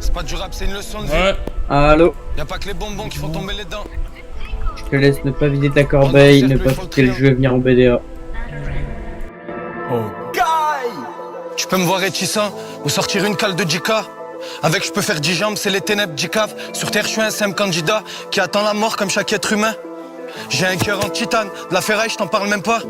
C'est pas du rap, c'est une leçon de vie. Ouais. Allô, Y'a pas que les bonbons qui font tomber les dents. je te laisse ne pas vider ta corbeille, ne pas quitter le jeu et venir en BDA. Oh. Tu peux me voir réticent ou sortir une cale de 10K. Avec je peux faire 10 jambes, c'est les ténèbres 10 caves. Sur terre je suis un simple candidat qui attend la mort comme chaque être humain. J'ai un cœur en titane, de la ferraille je t'en parle même pas.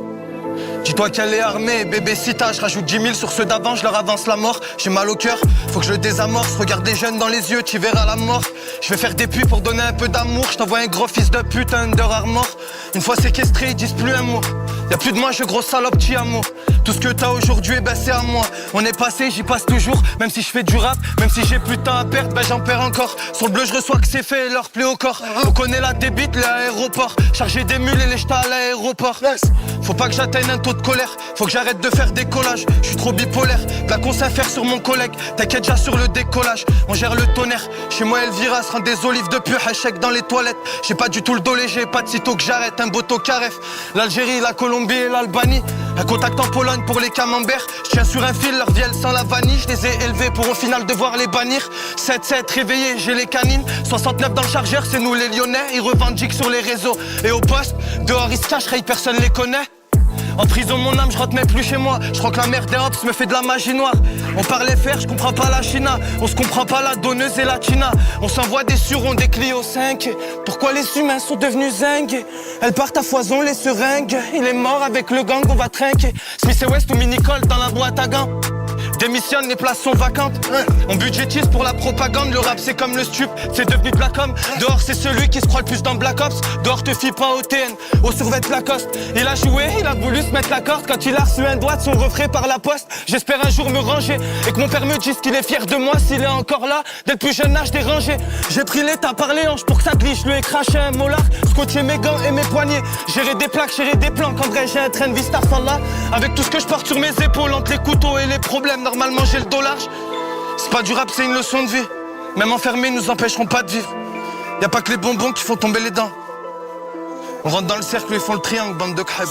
Dis-toi qu'elle est armée, bébé Sita, je rajoute 10 000 sur ceux d'avant, je leur avance la mort. J'ai mal au cœur, faut que je le désamorce. Regarde les jeunes dans les yeux, tu verras la mort. Je vais faire des puits pour donner un peu d'amour. Je t'envoie un gros fils de pute, un Under Armour. Une fois séquestré, ils disent plus un mot. Y'a plus de moi, je gros salope, petit amour. Tout ce que t'as aujourd'hui, ben c'est à moi. On est passé, j'y passe toujours. Même si je fais du rap, même si j'ai plus de temps à perdre, ben j'en perds encore. Sur le bleu, je reçois que c'est fait et leur plaît au corps. On connaît la débite, l'aéroport. Charger des mules et les jeter à l'aéroport. Faut pas que j'atteigne un taux de colère. Faut que j'arrête de faire des collages. Je suis trop bipolaire. De la conce à faire sur mon collègue. T'inquiète déjà sur le décollage. On gère le tonnerre. Chez moi, Elvira se rend des olives de pur échec dans les toilettes. J'ai pas du tout le dos léger, pas de sitôt que j'arrête. Un boto caref. L'Algérie, la Colombie et l'Albanie. Un contact en Pologne pour les camemberts. Je tiens sur un fil, leur vielle sans la vanille. Je les ai élevés pour au final devoir les bannir. 7-7 réveillés, j'ai les canines. 69 dans le chargeur, c'est nous les Lyonnais. Ils revendiquent sur les réseaux et au poste. Dehors ils se cachent, personne les connaît. En prison mon âme, je rentre même plus chez moi. Je crois que la mère des hops me fait de la magie noire. On parlait faire, je comprends pas la China. On se comprend pas la donneuse et la China. On s'envoie des surons, des Clio 5. Pourquoi les humains sont devenus zingues? Elles partent à foison les seringues. Il est mort avec le gang, on va trinquer. Smith et West ou Minicole dans la boîte à gants. Démissionne, les places sont vacantes. On budgétise pour la propagande. Le rap c'est comme le stup, c'est devenu Black-Com. Dehors c'est celui qui se croit le plus dans Black Ops. Dehors te fie pas au TN, au survêt Lacoste. Il a joué, il a voulu se mettre la corde. Quand il a reçu un doigt de son refrain par la poste. J'espère un jour me ranger et que mon père me dise qu'il est fier de moi. S'il est encore là, dès le plus jeune âge dérangé. J'ai pris l'état par les hanches pour que ça glisse. Je lui ai craché un molar, scotché mes gants et mes poignets. Gérer des plaques, gérer des plans. Qu'en vrai j'ai un train de vie star là. Avec tout ce que je porte sur mes épaules, entre les couteaux et les problèmes. Normalement j'ai le dos large. C'est pas du rap, c'est une leçon de vie. Même enfermés nous empêcheront pas de vivre. Y'a pas que les bonbons qui font tomber les dents. On rentre dans le cercle et ils font le triangle, bande de crêpes.